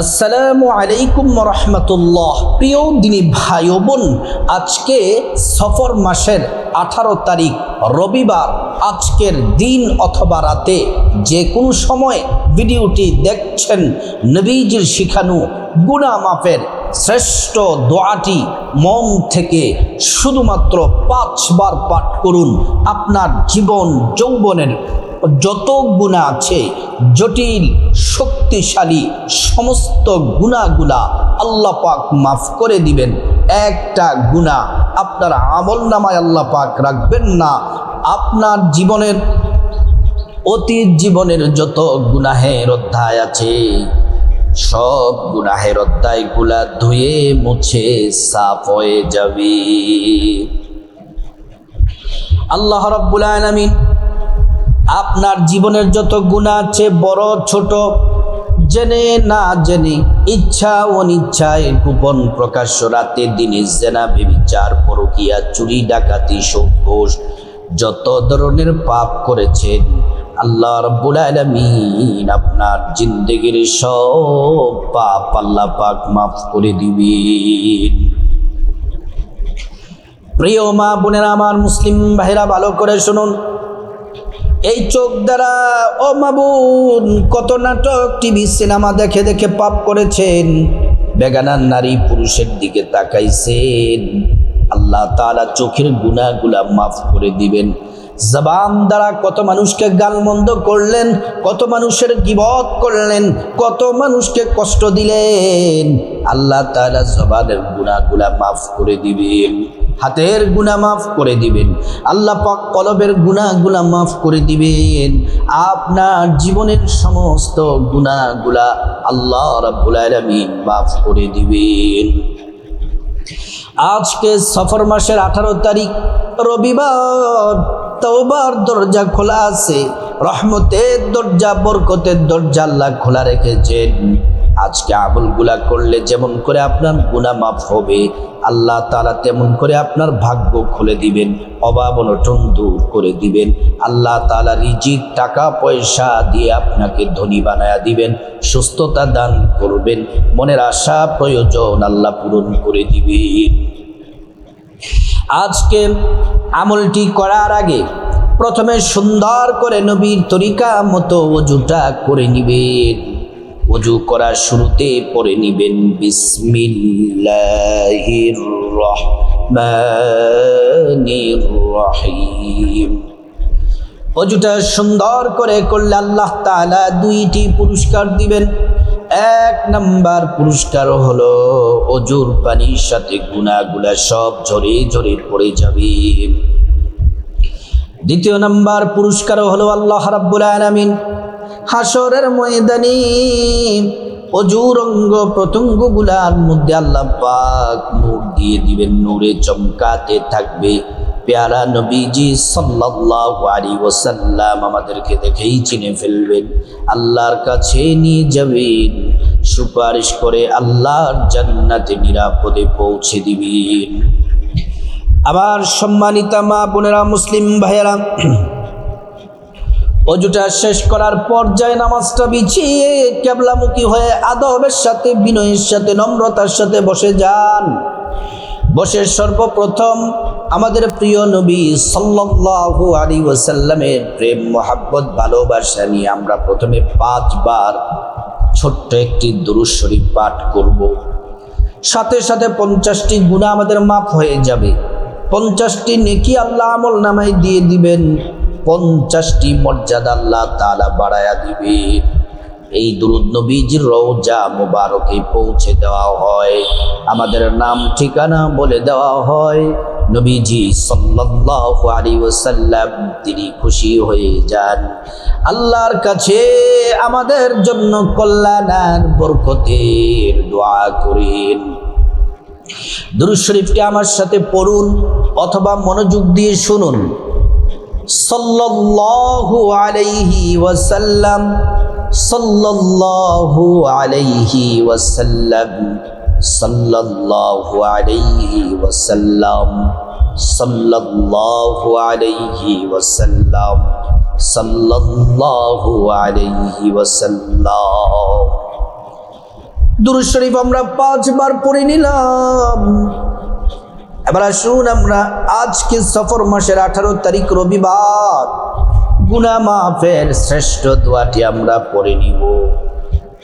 আসসালামু আলাইকুম রহমতুল্লাহ। প্রিয় দিনী ভাই ও বোন, আজকে সফর মাসের 18 তারিখ রবিবার। আজকের দিন অথবা রাতে যে কোনো সময় ভিডিওটি দেখছেন, নবীজির শিখানো গুনাহ মাফের শ্রেষ্ঠ দোয়াটি মন থেকে শুধুমাত্র 5 বার পাঠ করুন। আপনার জীবন যৌবনের যত গুনাহ আছে, জটিল শক্তিশালী সমস্ত গুনাহগুলা আল্লাহ পাক মাফ করে দিবেন। একটা গুনাহ আপনার আমল নামায় আল্লাহ পাক রাখবেন না। আপনার জীবনের অতীত জীবনের যত গুনাহের অধ্যায় আছে, সব গুনাহের অধ্যায়গুলা ধুয়ে মুছে সাফ হয়ে যাবে। আল্লাহ রাব্বুল আলামিন আপনার জীবনের যত গুনাহ আছে, বড় ছোট, জেনে না জেনে, ইচ্ছা অনিচ্ছায়, গোপন প্রকাশ্য, রাতে দিনে, জেনা, ব্যভিচার, পরকীয়া, চুরি, ডাকাতি, সুদ, ঘুষ, যত ধরনের পাপ করেছেন, আল্লাহ রাব্বুল আলামিন আপনার জিন্দেগির সব পাপ আল্লাহ পাক মাফ করে দিবেন। প্রিয় মা বোনেরা আমার, মুসলিম ভাইরা, ভালো করে শুনুন। এই চোখ দ্বারা ও মাবুন কত নাটক, টিভি, সিনেমা দেখে দেখে পাপ করেছেন। বেগানা নারী পুরুষের দিকে তাকাইছেন, আল্লাহ তাআলা চোখের গুনাহগুলা মাফ করে দিবেন। জবান দ্বারা কত মানুষকে গালমন্দ করলেন, কত মানুষের গীবত করলেন, কত মানুষকে কষ্ট দিলেন, আল্লাহ তাআলা জবানের গুনাহগুলা মাফ করে দিবেন। হাতের গুনাহ মাফ করে দিবেন। আল্লাহ পাক কলবের গুনাহগুলা মাফ করে দিবেন। আপনার জীবনের সমস্ত গুনাহগুলা আল্লাহ রাব্বুল আলামিন মাফ করে দিবেন। আজকে সফর মাসের 18 তারিখ রবিবার। তওবার দরজা খোলা আছে, রহমতের দরজা, বরকতের দরজা আল্লাহ খোলা রেখেছেন। আজকে আমলগুলা করলে যেমন করে আপনার গুনাহ মাফ হবে, আল্লাহ তাআলা তেমন করে আপনার ভাগ্য খুলে দিবেন, অভাব অনটন দূর করে দিবেন। আল্লাহ তাআলা রিজিক, টাকা পয়সা দিয়ে আপনাকে ধনী বানায়া দিবেন, সুস্থতা দান করবেন, মনের আশা প্রয়োজন আল্লাহ পূরণ করে দিবেন। আজকে আমলটি করার আগে প্রথমে সুন্দর করে নবীর তরিকা মতো ওযুটা করে নিবেন। ওযু করার শুরুতে পড়ে নিবেন বিসমিল্লাহির রহমানির রহিম। ওযুটা সুন্দর করে করলে আল্লাহ তাআলা 2টি পুরস্কার দিবেন। 1 নাম্বার পুরস্কার হলো ওযুর পানির সাথে গুনাহগুলা সব ঝরে ঝরে পড়ে যাবে। 2 নাম্বার পুরস্কার হলো আল্লাহ রাব্বুল আলামিন হাসরের ময়দানে ওযুর অঙ্গ প্রত্যঙ্গগুলার মধ্যে আল্লাহ পাক নূর দিয়ে দিবেন, নূরে চমকাতে থাকবে। প্যারা নবীজি সাল্লাল্লাহু আলাইহি ওয়াসাল্লাম আমাদেরকে দেখেই চিনে ফেলবেন, আল্লাহর কাছে নিয়ে যাবেন, সুপারিশ করে আল্লাহর জান্নাতে নিরাপদে পৌঁছে দিবেন। আমার সম্মানিতা মা বোনেরা, মুসলিম ভাইয়েরা, ওযুটা শেষ করার পর যায় নামাজটা বিছিয়ে কিবলামুখী হয়ে আদবের সাথে, বিনয়ের সাথে, নম্রতার সাথে বসে যান। বসে সর্বপ্রথম আমাদের প্রিয় নবী সাল্লাল্লাহু আলাইহি ওয়াসাল্লামের প্রেম, মহব্বত, ভালোবাসা নিয়ে আমরা প্রথমে 5 বার ছোট্ট একটি দুরূদ শরীফ পাঠ করব। সাথে সাথে 50টি গুনাহ আমাদের মাফ হয়ে যাবে। 50টি নেকি আল্লাহ আমল নামায় দিয়ে দিবেন। 50টি মর্যাদা আল্লাহ তাআলা বাড়ায়া দিবেন। এই দুরূদ নবীজির রওজা মুবারকে পৌঁছে দেওয়া হয়, আমাদের নাম ঠিকানা বলে দেওয়া হয়। নবীজি সাল্লাল্লাহু আলাইহি ওয়াসাল্লাম তিনি খুশি হয়ে যান, আল্লাহর কাছে আমাদের জন্য কল্যাণ আর বরকতের দোয়া করেন। দুরূদ শরীফটি আমার সাথে পড়ুন অথবা মনোযোগ দিয়ে শুনুন। সাল্লাল্লাহু আলাইহি ওয়াসাল্লাম, সাল্লাল্লাহু আলাইহি ওয়াসাল্লাম, সাল্লাল্লাহু আলাইহি ওয়াসাল্লাম, সাল্লাল্লাহু আলাইহি ওয়াসাল্লাম, সাল্লাল্লাহু আলাইহি ওয়াসাল্লাম। দুরূদ শরীফ আমরা 5 বার পড়ে নিলাম। এবার আসুন আমরা আজকে সফর মাসের 18 তারিখ রবিবার গুনাহ মাফের শ্রেষ্ঠ দোয়াটি আমরা পড়ে নিব।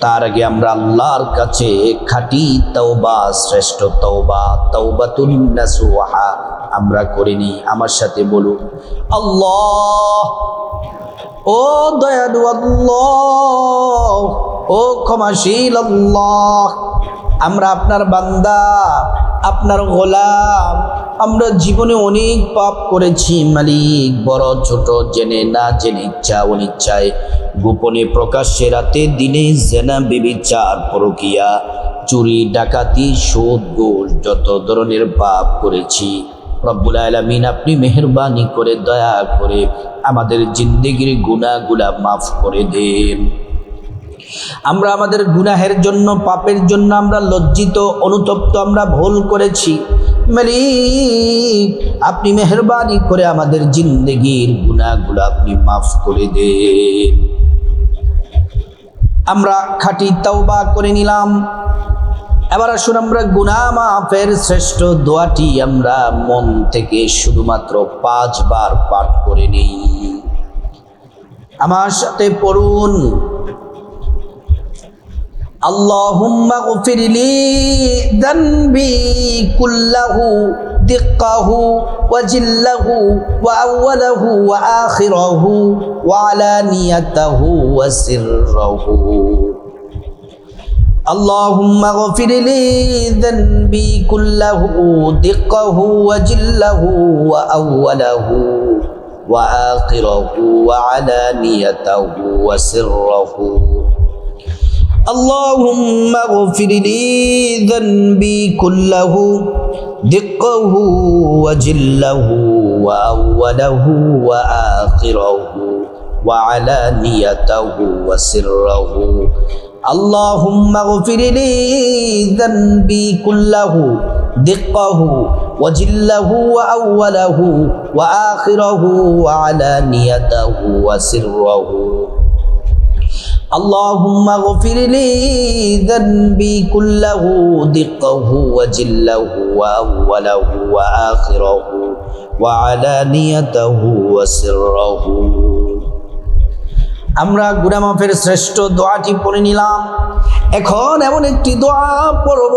তার আগে আমরা আল্লাহর কাছে খাঁটি তওবা, শ্রেষ্ঠ তওবা, তাওবাতুন নাসুহা আমরা করে নিই। আমার সাথে বলুন, আল্লাহ, ও দয়ালু আল্লাহ, ও ক্ষমাশীল আল্লাহ, আমরা আপনার বান্দা, আপনার গোলাম। আমরা জীবনে অনেক পাপ করেছি মালিক, বড় ছোট, জেনে না জেনে, ইচ্ছা অনিচ্ছায়, গোপনে প্রকাশ্যে, রাতে দিনে, জেনা ব্যভিচার, পরকীয়া, চুরি ডাকাতি, সুদ ঘুষ, যত ধরনের পাপ করেছি। রব্বুল আলামিন আপনি মেহেরবানি করে দয়া করে আমাদের জিন্দেগির গুনাহগুলা মাফ করে দেন। আমরা আমাদের গুনাহের জন্য, পাপের জন্য আমরা লজ্জিত, অনুতপ্ত, আমরা ভুল করেছি মালিক, আপনি মেহেরবানি করে আমাদের জিন্দেগির গুনাহগুলা আপনি মাফ করে দেন। আমরা খাঁটি তওবা করে নিলাম। এবার আসুন আমরা গুনাহ মাফের শ্রেষ্ঠ দোয়াটি আমরা মন থেকে শুধুমাত্র 5 বার পাঠ করে নিই। আমার সাথে পড়ুন, আল্লাহুম্মা গফিরলি যানবি কুল্লাহু দিক্কাহু ওয়া জিল্লাহু ওয়া আউওয়ালাহু ওয়া আখিরাহু ওয়া আলানিয়াতাহু ওয়া সিররাহু। আল্লাহুম্মা গফিরলি যানবি কুল্লাহু দিক্কাহু ওয়া জিল্লাহু ওয়া আউওয়ালাহু ওয়া আখিরাহু ওয়া আলানিয়াতাহু ওয়া সিররাহু। اللهم اغفر لي ذنبي كله دقه وجله وأوله وآخره وعلانيته وسره. اللهم اغفر لي ذنبي كله دقه وجله وأوله وآخره وعلانيته وسره. اللهم اغفر لي ذنبي كله دقه وجله وأوله وآخره وعلانيته وسره. আমরা গুনাহ মাফের শ্রেষ্ঠ দোয়াটি পড়ে নিলাম। এখন এমন একটি দোয়া পড়ব,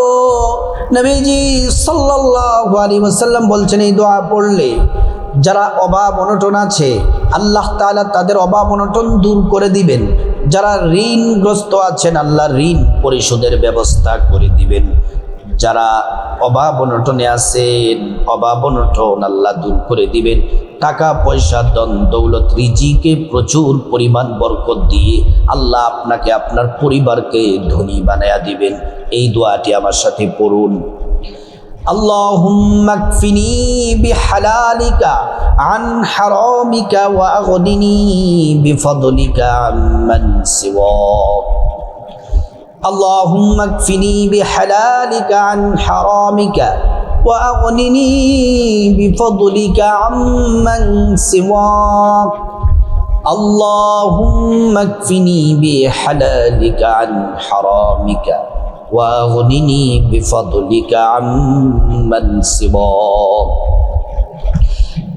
নবীজি সাল্লাল্লাহু আলাইহি ওয়াসাল্লাম বলছেন এই দোয়া পড়লে যারা অভাব অনটন আছে আল্লাহ তাআলা তাদের অভাব অনটন দূর করে দিবেন। যারা ঋণগ্রস্ত আছেন আল্লাহ ঋণ পরিশোধের ব্যবস্থা করে দিবেন। যারা অভাব অনটনে আছেন অভাব অনটন আল্লাহ দূর করে দিবেন। টাকা পয়সা, ধন দৌলত, রিজিকে প্রচুর পরিমাণ বরকত দিয়ে আল্লাহ আপনাকে, আপনার পরিবারকে ধনী বানায়া দিবেন। এই দোয়াটি আমার সাথে পড়ুন। اللهم اكفني بحلالك عن حرامك واغنني بفضلك عمن سواك. اللهم اكفني بحلالك عن حرامك واغنني بفضلك عمن سواك. اللهم اكفني بحلالك عن حرامك وأغنني بفضلك عمن سواك.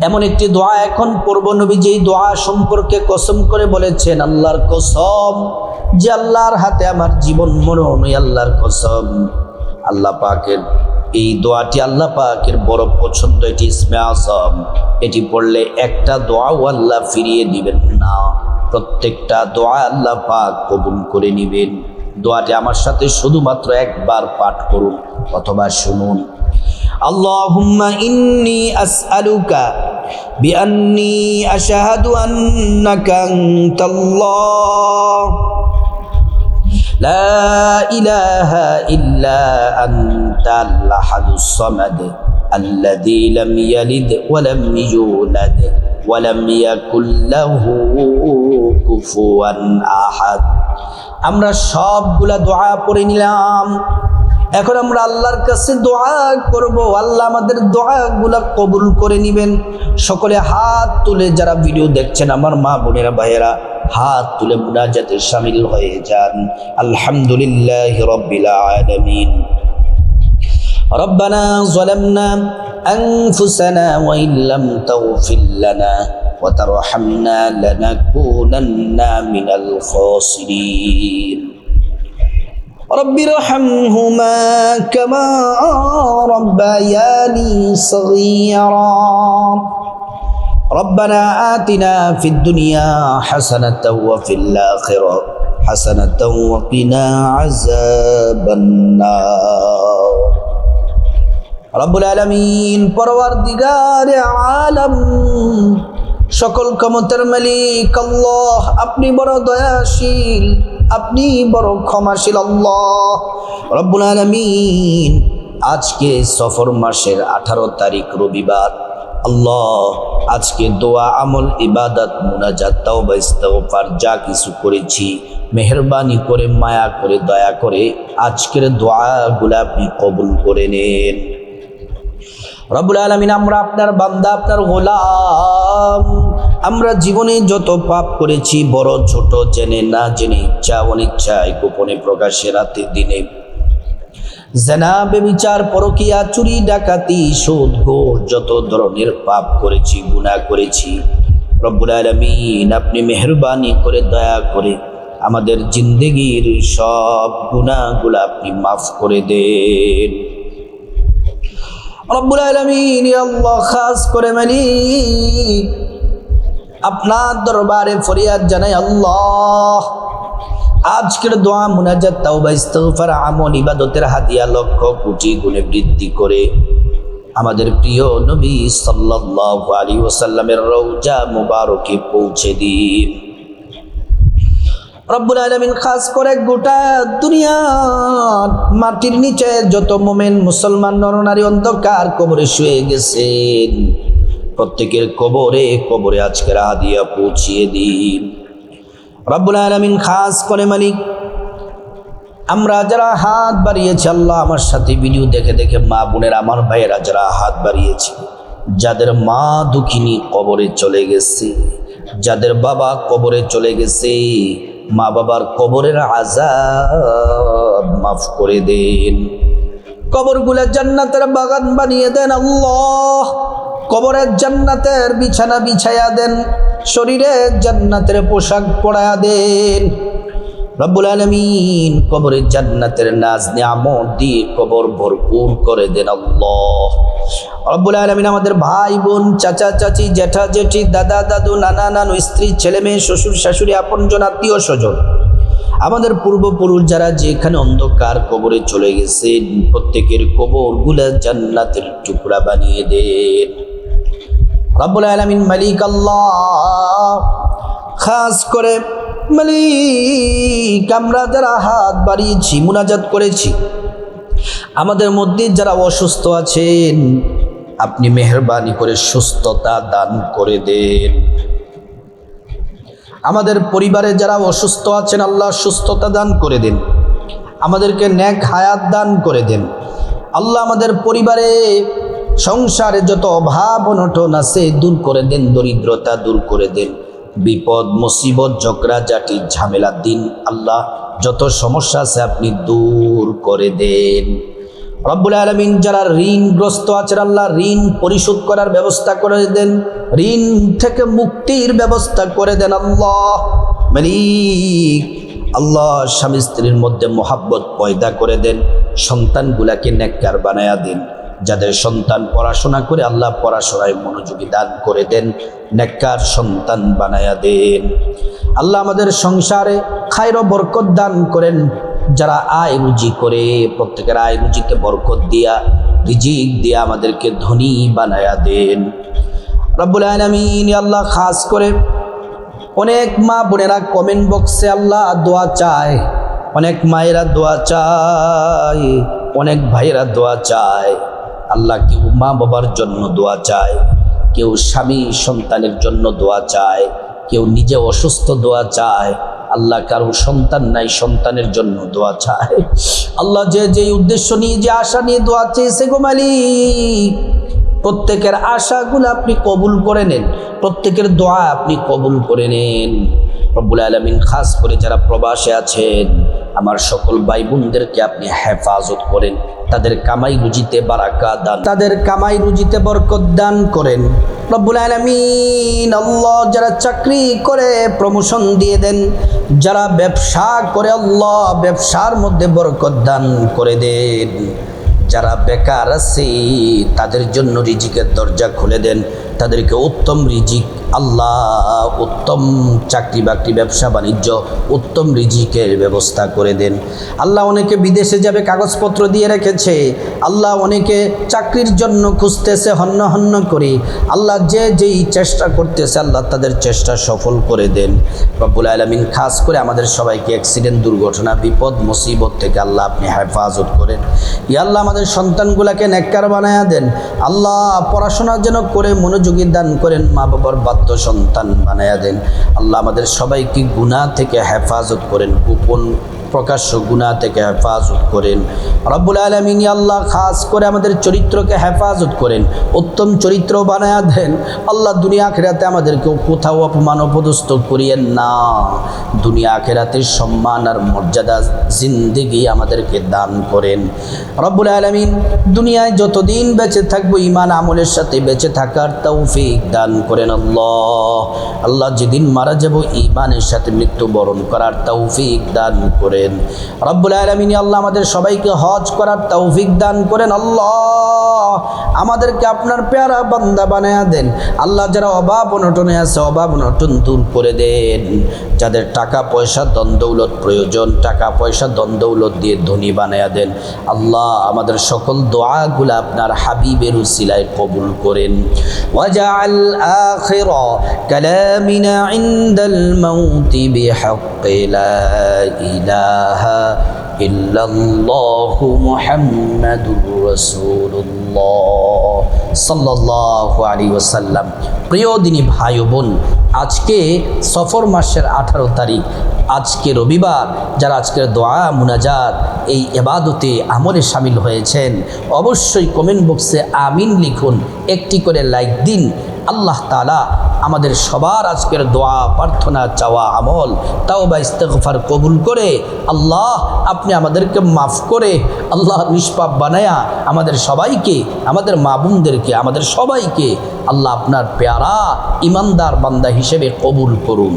এমন একটি দোয়া এখন পড়ব। নবী যেই দোয়া সম্পর্কে কসম করে বলেছেন, আল্লাহর কসম, যে আল্লাহর হাতে আমার জীবন মরণ, ওই আল্লাহর কসম, আল্লাহ পাকের এই দোয়াটি আল্লাহ পাকের বড় পছন্দ। এটি ইসমে আযম। এটি পড়লে একটা দোয়াও আল্লাহ ফিরিয়ে দিবেন না, প্রত্যেকটা দোয়া আল্লাহ পাক কবুল করে নেবেন। দোয়াটি আমার সাথে শুধুমাত্র একবার পাঠ করুন অথবা শুনুন। আল্লাহুম্মা ইন্নী আসআলুকা বিআন্নী আশহাদু আন্নাকা আনতাল্লাহ লা ইলাহা ইল্লা আনতাল আহাদুস সামাদ আল্লাযী লাম ইয়ালিদ ওয়া লাম ইউলাদ ওয়া লাম ইয়াকুল লাহু কুফুয়ান আহাদ। আমরা সবগুলা দোয়া পড়ে নিলাম। এখন আমরা আল্লাহর কাছে দোয়া করব, আল্লাহ আমাদের দোয়াগুলা কবুল করে নেবেন। সকলে হাত তুলে, যারা ভিডিও দেখছেন আমার মা বোনেরা ভাইয়েরা, হাত তুলে মুনাজাতে শামিল হয়ে যান। আলহামদুলিল্লাহি রাব্বিল আলামিন। ربنا ظلمنا أنفسنا وإن لم تغفر لنا وترحمنا لنكونن من الخاسرين رب ارحمهما كما ربياني صغيرا ربنا آتنا في الدنيا حسنة وفي الآخرة حسنة وقنا عذاب النار রব্বুল আলামিন পরওয়ারদিগারে আলম সকল ক্ষমতার মালিক আল্লাহ, আপনি বড় দয়াশীল, আপনি বড় ক্ষমাশীল আল্লাহ রব্বুল আলামিন। আজকে সফর মাসের 18 তারিখ রবিবার আল্লাহ, আজকে দোয়া আমল ইবাদত মুনাজাত তাওবা ইস্তিগফার যা কিছু করেছি মেহেরবানি করে মায়া করে দয়া করে আজকের দোয়াগুলো আপনি কবুল করে নেন রব্বুল আলামিন। আমরা আপনার বান্দা, আপনার গোলাম। আমরা জীবনে যত পাপ করেছি বড় ছোট, জেনে না জেনে, ইচ্ছা অনিচ্ছায়, গোপনে প্রকাশ্যে, রাতে দিনে, জিনা ব্যভিচার পরকীয়া চুরি ডাকাতি সুদ ঘুষ যত ধরনের পাপ করেছি গুনাহ করেছি রব্বুল আলামিন আপনি মেহেরবানি করে দয়া করে আমাদের জিন্দেগির সব গুনাহগুলো আপনি মাফ করে দেন রব্বুল আলামিন। ইয়া আল্লাহ, খাস করে মালিক আপনার দরবারে ফরিয়াদ জানাই আল্লাহ, আজকের দোয়া মুনাজাত তাওবা ইস্তিগফার আমল ইবাদতের হাদিয়া লক্ষ কোটি গুণে বৃদ্ধি করে আমাদের প্রিয় নবী সাল্লাল্লাহু আলাইহি ওয়াসাল্লামের রওজা মুবারকে পৌঁছে দিন রব্বুল আলামিন। খাস করে গোটা দুনিয়ার মাটির নিচে যত মুমিন মুসলমান নরনারী অন্ধকার কবরে শুয়ে গেছেন প্রত্যেকের কবরে কবরে আজকের হাদিয়া পৌঁছিয়ে দিন রব্বুল আলামিন। খাস করে মালিক আমরা যারা হাত বাড়িয়েছি আল্লাহ, আমার সাথে ভিডিও দেখে দেখে মা বোনের আমার ভাইয়েরা যারা হাত বাড়িয়েছে, যাদের মা দুঃখিনী কবরে চলে গেছে, যাদের বাবা কবরে চলে গেছে, মা বাবার কবরের আযাব মাফ করে দেন, কবরগুলো জান্নাতের বাগান বানিয়ে দেন আল্লাহ, কবরের জান্নাতের বিছানা বিছায়া দেন, শরীরে জান্নাতের পোশাক পরায়া দেন রব্বুল আলামিন। কবরে জান্নাতের নাজ নিয়ামত দিয়ে কবর ভরপুর করে দেন আল্লাহ রব্বুল আলামিন। আমাদের ভাই বোন, চাচা চাচি, জ্যাঠা জেঠি, দাদা দাদু, নানা নানু, স্ত্রী ছেলে মেয়ে, শ্বশুর শাশুড়ি, আপনজন আত্মীয় স্বজন, আমাদের পূর্বপুরুষ যারা যেখানে অন্ধকার কবরে চলে গেছেন প্রত্যেকের কবরগুলা জান্নাতের টুকরা বানিয়ে দেন রব্বুল আলামিন। মালিক আল্লাহ, খাস করে মালিক আমরা যারা হাত বাড়িয়েছি মুনাজাত করেছি আমাদের মধ্যে যারা অসুস্থ আছেন আপনি মেহেরবানি করে সুস্থতা দান করে দেন। আমাদের পরিবারে যারা অসুস্থ আছেন আল্লাহ সুস্থতা দান করে দেন, আমাদেরকে নেক হায়াত দান করে দেন আল্লাহ। আমাদের পরিবারে সংসারে যত অভাব অনটন আছে দূর করে দেন, দরিদ্রতা দূর করে দেন, বিপদ মুসিবত ঝগড়া জাটি ঝামেলা দিন আল্লাহ যত সমস্যা আছে আপনি দূর করে দেন রব্বুল আলামিন। যারা ঋণগ্রস্ত আছেন আল্লাহ ঋণ পরিশোধ করার ব্যবস্থা করে দেন, ঋণ থেকে মুক্তির ব্যবস্থা করে দেন আল্লাহ মালিক আল্লাহ। স্বামী স্ত্রীর মধ্যে মোহাব্বত পয়দা করে দেন, সন্তানগুলাকে নেককার বানায়া দেন, যাদের সন্তান পড়াশোনা করে আল্লাহ পড়াশোনায় মনোযোগী দান করে দেন, নেককার সন্তান বানায়া দেন আল্লাহ। আমাদের সংসারে খায়র বরকত দান করেন, যারা আয় রুজি করে প্রত্যেকের আয় রুজিতে বরকত দিয়া রিজিক দিয়া আমাদেরকে ধনী বানায়া দেন রব্বুল আলামিন। আল্লাহ খাস করে অনেক মা বোনেরা কমেন্ট বক্সে আল্লাহ দোয়া চায়, অনেক মায়েরা দোয়া চায়, অনেক ভাইয়েরা দোয়া চায় আল্লাহ। কেউ মা বাবার জন্য দোয়া চায়, কেউ স্বামী সন্তানের জন্য দোয়া চায়, কেউ নিজে অসুস্থ দোয়া চায় আল্লাহ। কারো সন্তান নাই সন্তানের জন্য দোয়া চায় আল্লাহ। যে যে উদ্দেশ্য নিয়ে যে আশা নিয়ে দোয়া চেয়েছে গো মালিক প্রত্যেকের আশাগুলো আপনি কবুল করে নেন, প্রত্যেকের দোয়া আপনি কবুল করে নেন। রব্বুল আলামিন খাস করে যারা প্রবাসে আছেন আমার সকল ভাই বোনদেরকে আপনি হেফাজত করেন, তাদের কামাই রুজিতে বারাকাত দান, তাদের কামাই রুজিতে বরকত দান করেন। রব্বুল আলামিন আল্লাহ যারা চাকরি করে প্রমোশন দিয়ে দেন, যারা ব্যবসা করে আল্লাহ ব্যবসার মধ্যে বরকত দান করে দেন, যারা বেকার আছে তাদের জন্য রিজিকের দরজা খুলে দেন, তাদেরকে উত্তম রিজিক আল্লাহ, উত্তম চাকরি বাকরি ব্যবসা বাণিজ্য উত্তম রিজিকের ব্যবস্থা করে দেন। আল্লাহ অনেকে বিদেশে যাবে কাগজপত্র দিয়ে রেখেছে, আল্লাহ অনেকে চাকরির জন্য খুঁজতেছে হন্য হন্য করে, আল্লাহ যে যেই চেষ্টা করতেছে আল্লাহ তাদের চেষ্টা সফল করে দেন। রব্বুল আলামিন খাস করে আমাদের সবাইকে অ্যাক্সিডেন্ট দুর্ঘটনা বিপদ মুসিবত থেকে আল্লাহ আপনি হেফাজত করেন। ইয়া আল্লাহ আমাদের সন্তানগুলোকে নেককার বানায়া দেন, আল্লাহ পড়াশোনা যেন করে মনোযোগী দান করেন, মা বাবার বাধ্য সন্তান বানায়া দেন। আল্লাহ আমাদের সবাইকে গুনাহ থেকে হেফাজত করেন, গোপন প্রকাশ্য গুনাহ থেকে হেফাজত করেন। রব্বুল আলামিন আল্লাহ খাস করে আমাদের চরিত্রকে হেফাজত করেন, উত্তম চরিত্র বানায়া দেন। আল্লাহ দুনিয়া আখিরাতে আমাদেরকে কোথাও অপমান অপদস্থ করিয়েন না, দুনিয়া আখিরাতের সম্মান আর মর্যাদা জিন্দেগি আমাদেরকে দান করেন। রব্বুল আলামিন দুনিয়ায় যতদিন বেঁচে থাকবো ঈমান আমলের সাথে বেঁচে থাকার তৌফিক দান করেন। আল্লাহ যেদিন মারা যাব ঈমানের সাথে মৃত্যুবরণ করার তৌফিক দান করেন। রব্বুল আলামিন আল্লাহ আমাদের সবাইকে হজ করার তৌফিক দান করেন। আল্লাহ আমাদেরকে আপনার পেয়ারা বান্দা বানায়া দেন। আল্লাহ যারা অভাব অনটনে আছে অভাব অনটন দূর করে দেন, যাদের টাকা পয়সা ধন দৌলত প্রয়োজন টাকা পয়সা ধন দৌলত দিয়ে ধনী বানায়া দেন। আল্লাহ আমাদের সকল দোয়াগুলো আপনার হাবিবের উসিলায় কবুল করেন। ওয়াজআল আখিরা কালামিনা ইনদাল মাউতি বিহাক্কি লা ইলাহা ইল্লাল্লাহু মুহাম্মাদুর রাসূলুল্লাহ সাল্লাল্লাহু আলাইহি ওয়াসাল্লাম। প্রিয় দিনী ভাই ও বোন, আজকে সফর মাসের 18 তারিখ, আজকে রবিবার, যারা আজকের দোয়া মুনাজাত এই ইবাদতে আমলে শামিল হয়েছেন অবশ্যই কমেন্ট বক্সে আমিন লিখুন, একটি করে লাইক দিন। আল্লাহ তাআলা আমাদের সবার আজকের দোয়া প্রার্থনা চাওয়া আমল তাওবা ইস্তেগফার কবুল করে আল্লাহ আপনি আমাদেরকে মাফ করে আল্লাহ নিষ্পাপ বানায়া আমাদের সবাইকে, আমাদের মা বোনদেরকে, আমাদের সবাইকে আল্লাহ আপনার পেয়ারা ইমানদার বান্দা হিসেবে কবুল করুন।